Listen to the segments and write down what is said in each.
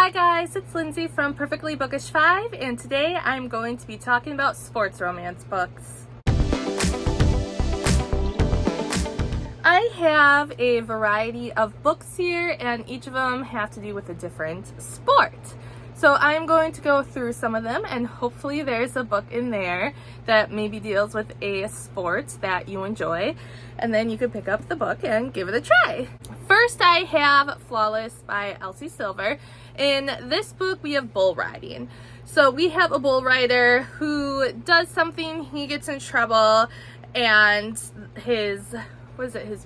Hi guys, it's Lindsay from Perfectly Bookish 5, and today I'm going to be talking about sports romance books. I have a variety of books here, and each of them have to do with a different sport. So I'm going to go through some of them, and hopefully there's a book in there that maybe deals with a sport that you enjoy, and then you can pick up the book and give it a try. First, I have Flawless by Elsie Silver. In this book, we have bull riding. So we have a bull rider who does something, he gets in trouble, and his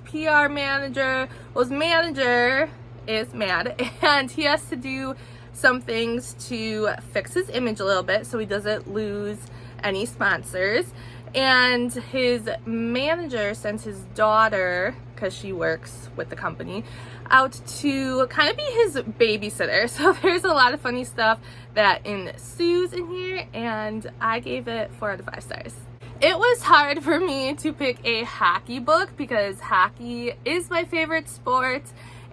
PR manager, his manager is mad, and he has to do some things to fix his image a little bit so he doesn't lose any sponsors. And his manager sends his daughter, because she works with the company, out to kind of be his babysitter. So there's a lot of funny stuff that ensues in here, and I gave it 4 out of 5 stars. It was hard for me to pick a hockey book because hockey is my favorite sport,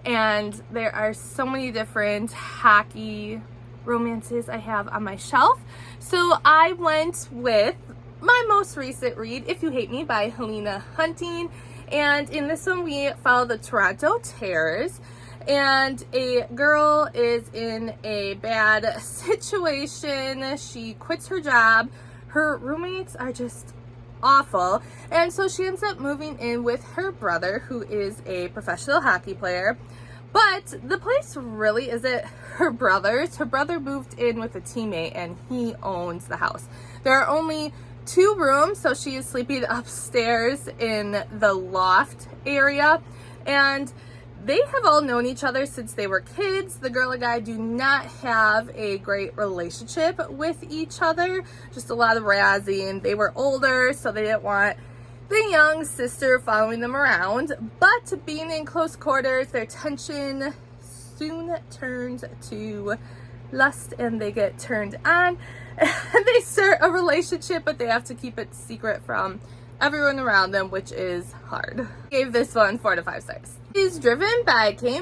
and there are so many different hockey romances I have on my shelf. So I went with my most recent read, If You Hate Me by Helena Hunting. And in this one, we follow the Toronto Terrors. And a girl is in a bad situation. She quits her job. Her roommates are just awful. And so she ends up moving in with her brother, who is a professional hockey player. But the place really isn't her brother's. Her brother moved in with a teammate, and he owns the house. There are only 2 rooms, so she is sleeping upstairs in the loft area, and they have all known each other since they were kids. The girl and guy do not have a great relationship with each other, just a lot of razzing. They were older, so they didn't want the young sister following them around, but being in close quarters, their tension soon turns to lust, and they get turned on, and they start a relationship, but they have to keep it secret from everyone around them, which is hard. I gave this one 4 out of 5 stars. It is driven by Kay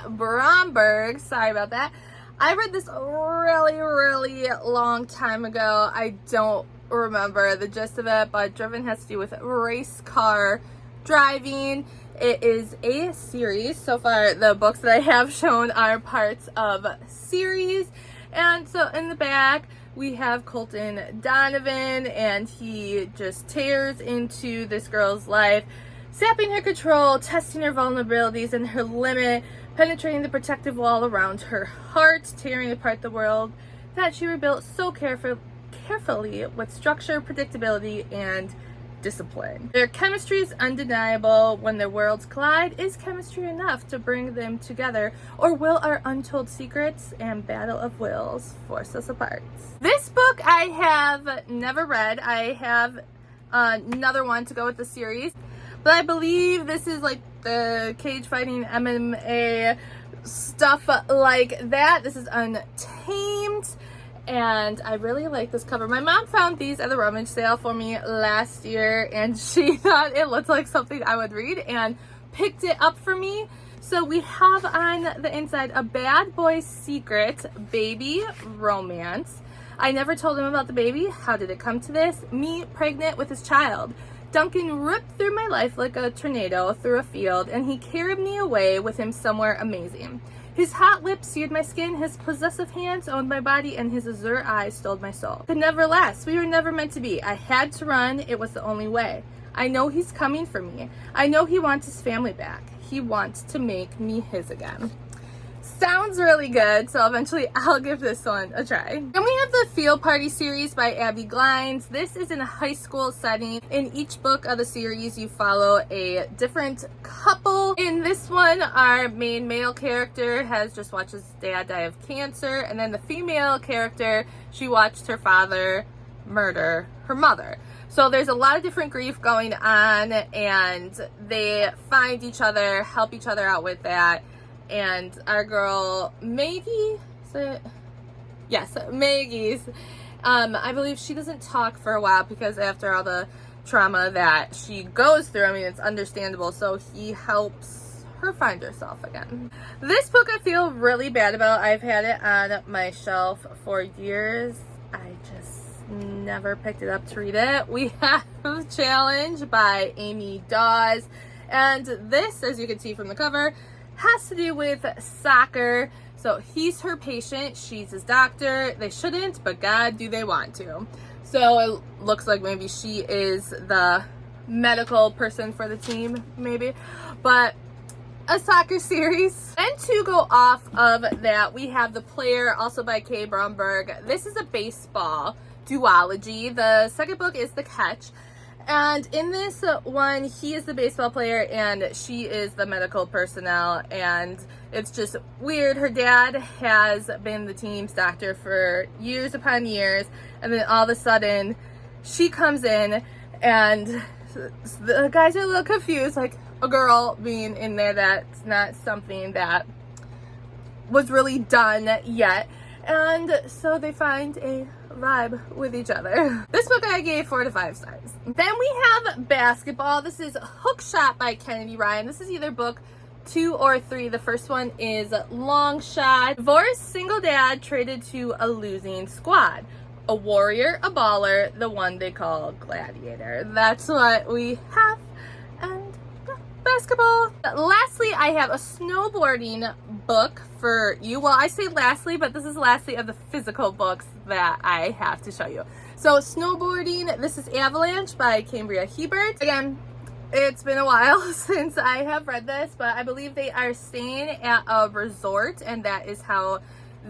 Bromberg. Sorry about that. I read this really long time ago. I don't remember the gist of it, but driven has to do with race car driving. It is a series. So far, the books that I have shown are parts of series. And so in the back, we have Colton Donovan, and he just tears into this girl's life, sapping her control, testing her vulnerabilities and her limit, penetrating the protective wall around her heart, tearing apart the world that she rebuilt so carefully with structure, predictability, and discipline. Their chemistry is undeniable. When their worlds collide, is chemistry enough to bring them together, or will our untold secrets and battle of wills force us apart? This book I have never read. I have another one to go with the series, but I believe this is like the cage fighting MMA stuff like that. This is Untamed, and I really like this cover. My mom found these at the rummage sale for me last year, and she thought it looked like something I would read and picked it up for me. So we have on the inside a bad boy's secret baby romance. I never told him about the baby. How did it come to this? Me pregnant with his child. Duncan ripped through my life like a tornado through a field, and he carried me away with him somewhere amazing. His hot lips seared my skin, his possessive hands owned my body, and his azure eyes stole my soul. Could never last. We were never meant to be. I had to run. It was the only way. I know he's coming for me. I know he wants his family back. He wants to make me his again. Sounds really good, so eventually I'll give this one a try. And we have the Field Party series by Abbi Glines. This is in a high school setting. In each book of the series, you follow a different couple. In this one, our main male character has just watched his dad die of cancer, and then the female character, she watched her father murder her mother. So there's a lot of different grief going on, and they find each other, help each other out with that. And our girl Maggie, is it? Yes, Maggie's. I believe she doesn't talk for a while because after all the trauma that she goes through, I mean, it's understandable. So he helps her find herself again. This book I feel really bad about. I've had it on my shelf for years. I just never picked it up to read it. We have Challenge by Amy Daws, and this, as you can see from the cover, has to do with soccer. So he's her patient, she's his doctor. They shouldn't, but God, do they want to. So it looks like maybe she is the medical person for the team, maybe. But a soccer series. And to go off of that, we have The Player, also by Kay Bromberg. This is a baseball duology. The second book is The Catch. And in this one, he is the baseball player and she is the medical personnel. And it's just weird. Her dad has been the team's doctor for years upon years. And then all of a sudden, she comes in and the guys are a little confused. Like, a girl being in there, that's not something that was really done yet. And so they find a vibe with each other. This book I gave 4 to 5 stars. Then we have basketball. This is Hookshot by Kennedy Ryan. This is either book 2 or 3. The first one is Long Shot. Divorced single dad traded to a losing squad. A warrior, a baller, the one they call Gladiator. That's what we have. And basketball. Lastly, I have a snowboarding book for you. Well, I say lastly, but this is lastly of the physical books that I have to show you. So snowboarding, this is Avalanche by Cambria Hebert. Again, it's been a while since I have read this, but I believe they are staying at a resort and that is how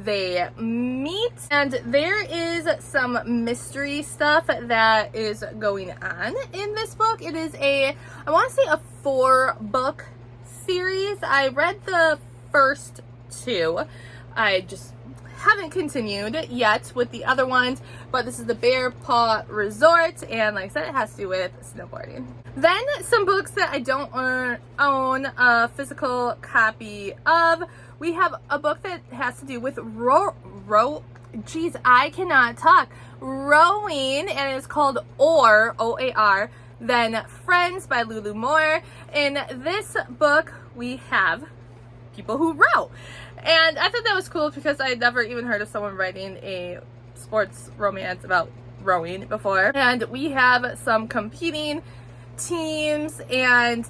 they meet. And there is some mystery stuff that is going on in this book. It is I want to say a 4-book series. I read the first 2. I just haven't continued yet with the other ones, but this is the Bear Paw Resort, and like I said, it has to do with snowboarding. Then some books that I don't own a physical copy of. We have a book that has to do with geez, I cannot talk. Rowing, and it's called Oar, O-A-R, then Friends by Lulu Moore. In this book, we have people who row. And I thought that was cool because I had never even heard of someone writing a sports romance about rowing before. And we have some competing teams, and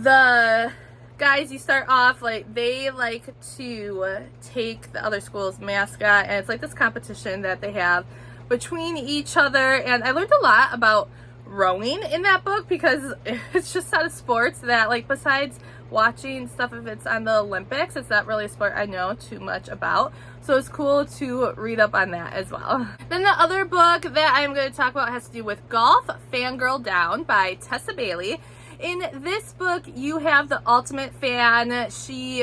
the guys, you start off like they like to take the other school's mascot, and it's like this competition that they have between each other. And I learned a lot about rowing in that book because it's just not a sport that, like, besides watching stuff if it's on the Olympics, it's not really a sport I know too much about. So it's cool to read up on that as well. Then the other book that I'm going to talk about has to do with golf, Fangirl Down by Tessa Bailey. In this book, you have the ultimate fan. She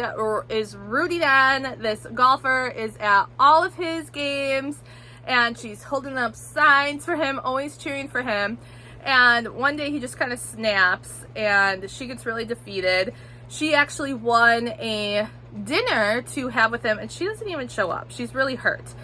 is rooting on this golfer, is at all of his games, and she's holding up signs for him, always cheering for him. And one day he just kind of snaps and she gets really defeated. She actually won a dinner to have with him and she doesn't even show up. She's really hurt.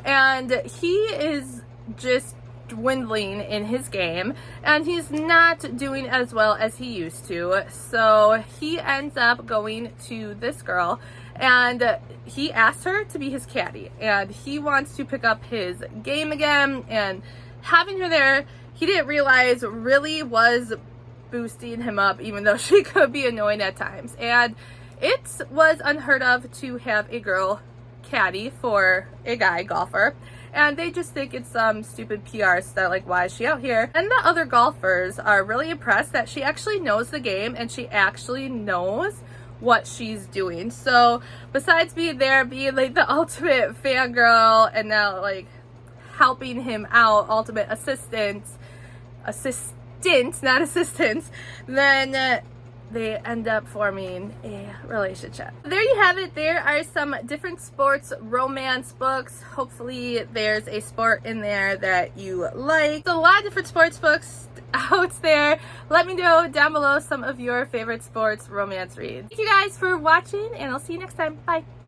And he is just dwindling in his game and he's not doing as well as he used to. So he ends up going to this girl and he asks her to be his caddy and he wants to pick up his game again, and having her there, he didn't realize really was boosting him up, even though she could be annoying at times. And it was unheard of to have a girl caddy for a guy golfer, and they just think it's some stupid PR stuff, like, why is she out here? And the other golfers are really impressed that she actually knows the game and she actually knows what she's doing. So besides being there, being like the ultimate fangirl, and now like helping him out, ultimate assistants, not assistants, then they end up forming a relationship. There you have it. There are some different sports romance books. Hopefully there's a sport in there that you like. There's a lot of different sports books out there. Let me know down below some of your favorite sports romance reads. Thank you guys for watching, and I'll see you next time. Bye.